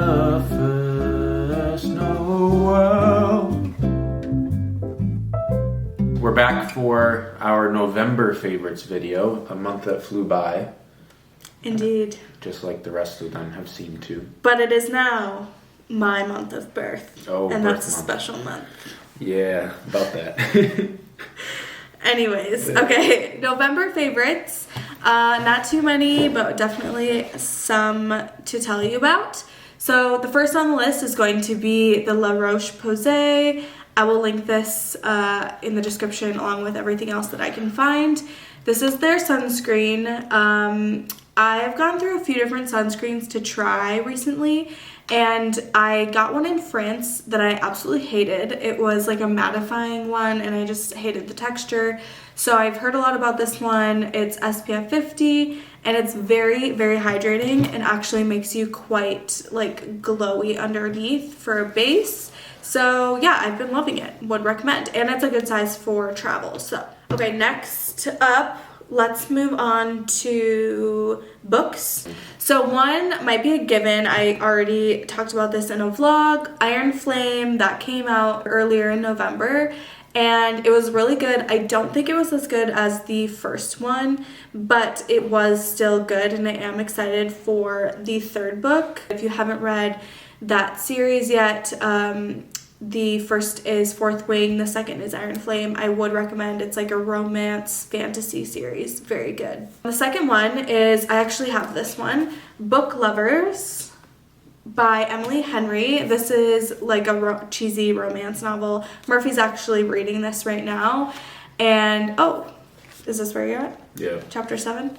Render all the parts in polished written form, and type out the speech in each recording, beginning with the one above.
first Noel. We're back for our November favorites video, a month that flew by. Indeed. Just like the rest of them have seemed to. But it is now my month of birth. Oh, and birth that's a month. special month. Yeah, about that. Anyways, okay, November favorites. Not too many, but definitely some to tell you about. So the first on the list is going to be the La Roche-Posay. I will link this in the description along with everything else that I can find. This is their sunscreen. I've gone through a few different sunscreens to try recently, and I got one in France that I absolutely hated. It was like a mattifying one, and I just hated the texture. So I've heard a lot about this one. It's SPF 50, and it's very, very hydrating and actually makes you quite like glowy underneath for a base. So yeah, I've been loving it. Would recommend. And it's a good size for travel. So, okay, next up, let's move on to books. So one might be a given. I already talked about this in a vlog. Iron Flame, that came out earlier in November, and it was really good. I don't think it was as good as the first one, but it was still good, and I am excited for the third book. If you haven't read that series yet, the first is Fourth Wing, the second is Iron Flame. I would recommend. It's like a romance fantasy series. Very good. The second one is, I actually have this one, Book Lovers by Emily Henry. This is like a cheesy romance novel. Murphy's actually reading this right now. And, oh, is this where you're at? Yeah. Chapter 7.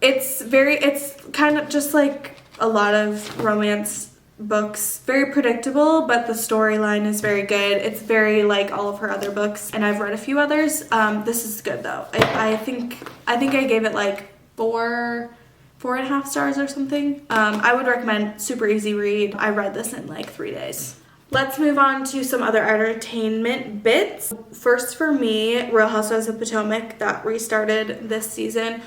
It's kind of just like a lot of romance books, very predictable, but the storyline is very good. It's very like all of her other books, and I've read a few others. This is good though. I think I gave it like 4.5 stars or something. I would recommend. Super easy read. I read this in like 3 days. Let's move on to some other entertainment bits. First for me, Real Housewives of Potomac, that restarted this season.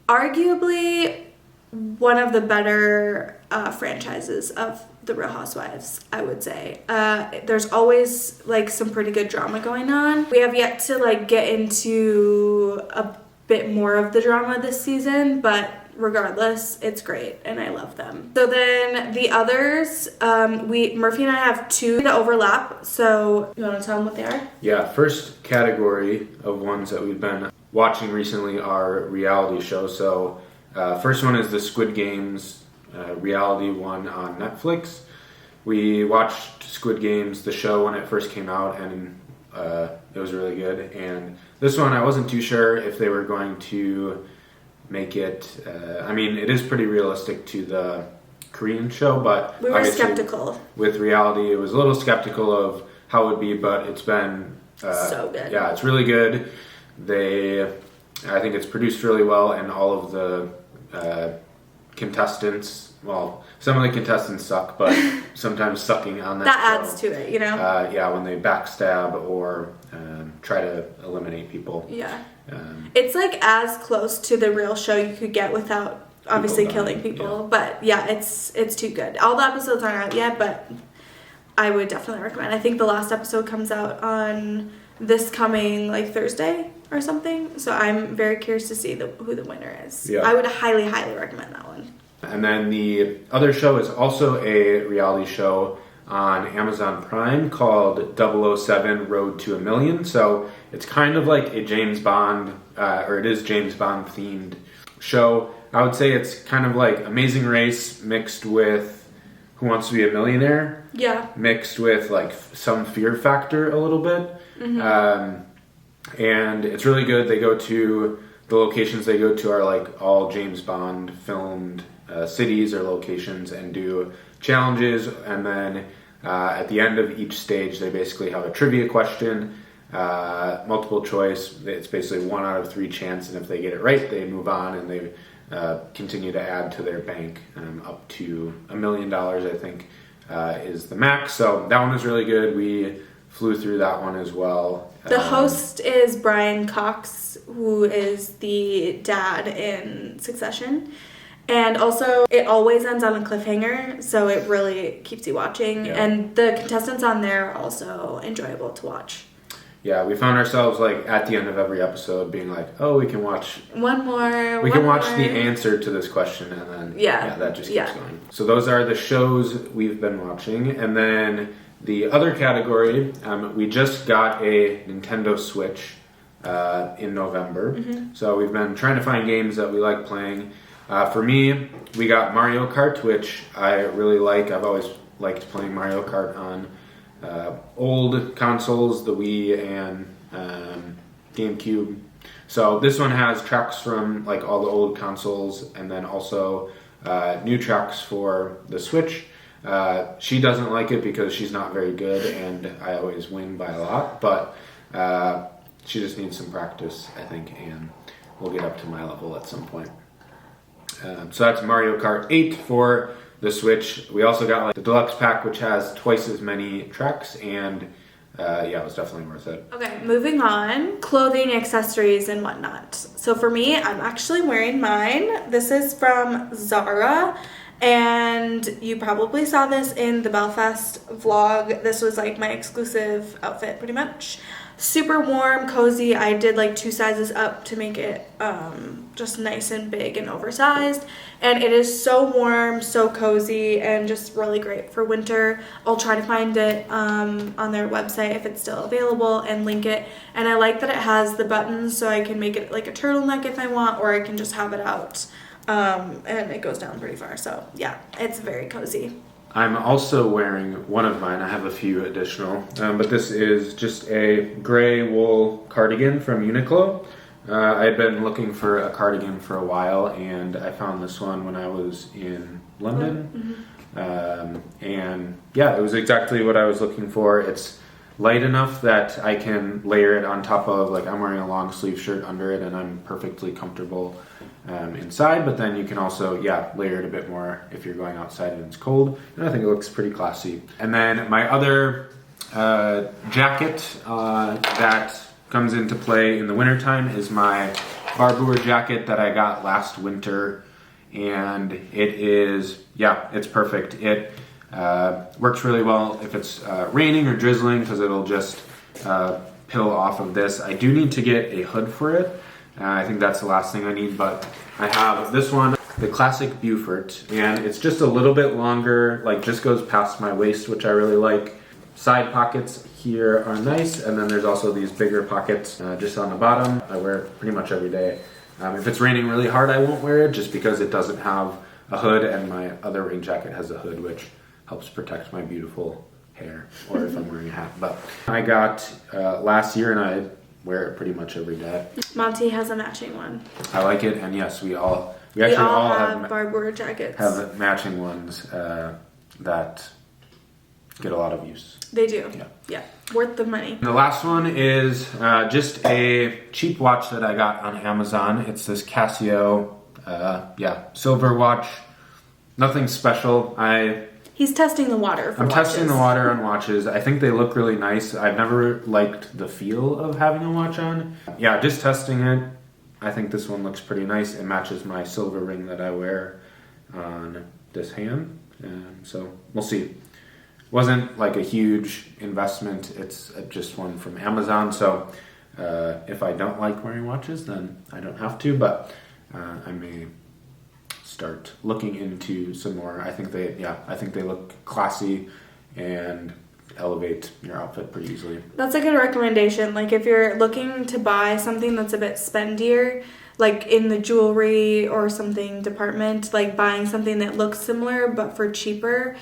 Arguably one of the better franchises of the Real Housewives, I would say. There's always like some pretty good drama going on. We have yet to like get into a bit more of the drama this season, but regardless, it's great and I love them. So then the others, Murphy and I have two that overlap. So you want to tell them what they are? Yeah, first category of ones that we've been watching recently are reality shows. So first one is the Squid Games reality one on Netflix. We watched Squid Games, the show, when it first came out, and it was really good. And this one, I wasn't too sure if they were going to make it. I mean, it is pretty realistic to the Korean show, but we were skeptical. With reality, it was a little skeptical of how it would be, but it's been so good. Yeah, it's really good. I think it's produced really well, and all of the contestants, well, some of the contestants suck, but sometimes sucking on that show adds to it, you know? Yeah, when they backstab or try to eliminate people. Yeah. It's like as close to the real show you could get without obviously killing people. Yeah. But yeah, it's too good. All the episodes aren't out yet, but I would definitely recommend. I think the last episode comes out on this coming like Thursday or something. So I'm very curious to see who the winner is. Yeah. I would highly, highly recommend that one. And then the other show is also a reality show on Amazon Prime called 007 Road to a Million. So it's kind of like a James Bond, or it is James Bond themed show. I would say it's kind of like Amazing Race mixed with Who Wants to Be a Millionaire. Yeah. Mixed with like some Fear Factor a little bit. Mm-hmm. And it's really good. The locations they go to are like all James Bond filmed cities or locations, and do challenges, and then at the end of each stage they basically have a trivia question, multiple choice. It's basically 1 out of 3 chance, and if they get it right they move on, and they continue to add to their bank up to $1 million, I think is the max. So that one was really good. We flew through that one as well. The host is Brian Cox, who is the dad in Succession. And also, it always ends on a cliffhanger, so it really keeps you watching. Yeah. And the contestants on there are also enjoyable to watch. Yeah, we found ourselves like at the end of every episode being like, oh, we can watch One more. We can watch more. the answer to this question, and then that just keeps going. So those are the shows we've been watching, and then the other category, we just got a Nintendo Switch in November. Mm-hmm. So we've been trying to find games that we like playing. For me, we got Mario Kart, which I really like. I've always liked playing Mario Kart on old consoles, the Wii and GameCube. So this one has tracks from like all the old consoles, and then also new tracks for the Switch. She doesn't like it because she's not very good, and I always win by a lot. But she just needs some practice, I think, and we'll get up to my level at some point. So that's Mario Kart 8 for the Switch. We also got like the deluxe pack, which has twice as many tracks, and it was definitely worth it. Okay, moving on. Clothing, accessories, and whatnot. So for me, I'm actually wearing mine. This is from Zara, and you probably saw this in the Belfast vlog. This was like my exclusive outfit, pretty much. Super warm, cozy. I did like 2 sizes up to make it just nice and big and oversized. And it is so warm, so cozy, and just really great for winter. I'll try to find it on their website if it's still available and link it. And I like that it has the buttons, so I can make it like a turtleneck if I want, or I can just have it out. And it goes down pretty far. So yeah, it's very cozy. I'm also wearing one of mine. I have a few additional, but this is just a gray wool cardigan from Uniqlo. I had been looking for a cardigan for a while, and I found this one when I was in London. And yeah, it was exactly what I was looking for. It's light enough that I can layer it on top of, like, I'm wearing a long sleeve shirt under it, and I'm perfectly comfortable inside, but then you can also layer it a bit more if you're going outside and it's cold, and I think it looks pretty classy. And then my other jacket that comes into play in the wintertime is my Barbour jacket that I got last winter, and it is it's perfect. It works really well if it's raining or drizzling, because it'll just pill off of this. I do need to get a hood for it. I think that's the last thing I need, but I have this one, the classic Beaufort, and it's just a little bit longer, like just goes past my waist, which I really like. Side pockets here are nice, and then there's also these bigger pockets just on the bottom. I wear it pretty much every day. If it's raining really hard, I won't wear it just because it doesn't have a hood, and my other rain jacket has a hood, which helps protect my beautiful hair, or if I'm wearing a hat. But I got last year, and I wear it pretty much every day. Monty has a matching one. I like it, and yes, we all have Barbour jackets. Have matching ones that get a lot of use. They do. Yeah. Worth the money. The last one is just a cheap watch that I got on Amazon. It's this Casio, silver watch. Nothing special. He's testing the water for I'm watches. testing the water on watches. I think they look really nice. I've never liked the feel of having a watch on. Yeah, just testing it. I think this one looks pretty nice. It matches my silver ring that I wear on this hand. So we'll see. Wasn't like a huge investment. It's just one from Amazon. So if I don't like wearing watches, then I don't have to. But I may start looking into some more. I think they look classy and elevate your outfit pretty easily. That's a good recommendation. Like if you're looking to buy something that's a bit spendier, like in the jewelry or something department, like buying something that looks similar but for cheaper,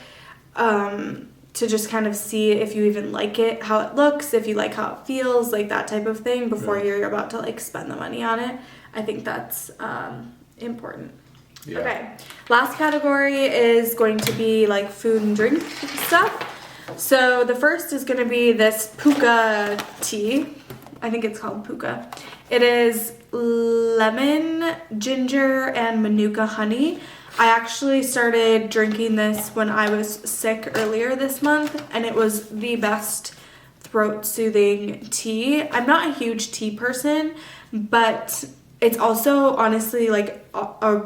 to just kind of see if you even like it, how it looks, if you like how it feels, like that type of thing before you're about to like spend the money on it. I think that's important. Yeah. Okay, last category is going to be like food and drink stuff. So the first is going to be this Pukka tea. I think it's called Pukka. It is lemon, ginger, and manuka honey. I actually started drinking this when I was sick earlier this month, and it was the best throat soothing tea. I'm not a huge tea person, but it's also honestly like a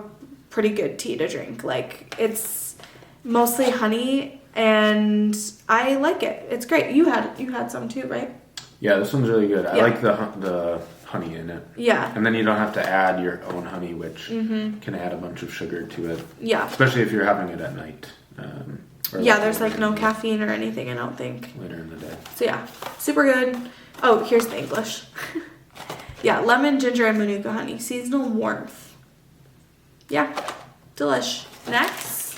pretty good tea to drink. Like, it's mostly honey, and I like it. It's great. You had some too, right? Yeah, this one's really good. I Yeah. like the honey in it. Yeah. And then you don't have to add your own honey, which can add a bunch of sugar to it. Yeah. Especially if you're having it at night. Or Yeah, there's like no caffeine or anything, I don't think. Later in the day. So yeah, super good. Oh, here's the English. Yeah, lemon, ginger, and manuka honey. Seasonal warmth. Yeah, delish. Next,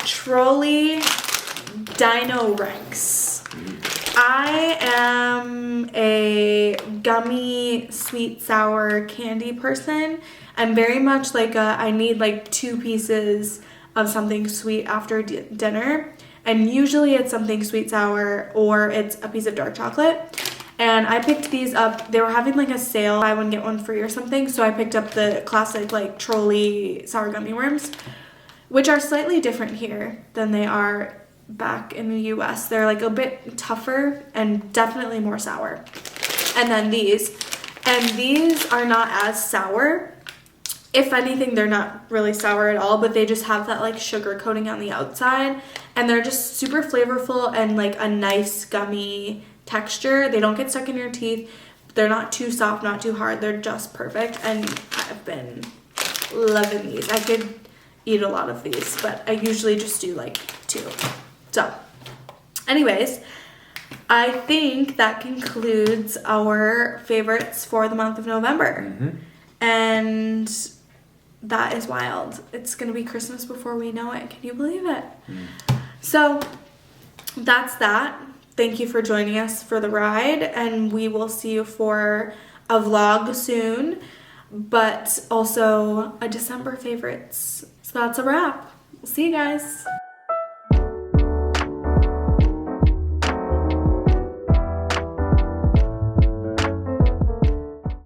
Trolley Dino Ranks. I am a gummy, sweet, sour candy person. I'm very much like I need like 2 pieces of something sweet after dinner. And usually it's something sweet sour or it's a piece of dark chocolate. And I picked these up. They were having like a sale, buy one get one free or something. So I picked up the classic like Trolley sour gummy worms, which are slightly different here than they are back in the US. They're like a bit tougher and definitely more sour. And then these are not as sour. If anything, they're not really sour at all, but they just have that like sugar coating on the outside, and they're just super flavorful and like a nice gummy texture. They don't get stuck in your teeth. They're not too soft, not too hard. They're just perfect, and I've been loving these. I could eat a lot of these, but I usually just do like 2. So, anyways, I think that concludes our favorites for the month of November. And that is wild. It's going to be Christmas before we know it. Can you believe it? So that's that. Thank you for joining us for the ride, and we will see you for a vlog soon, but also a December favorites. So that's a wrap. We'll see you guys.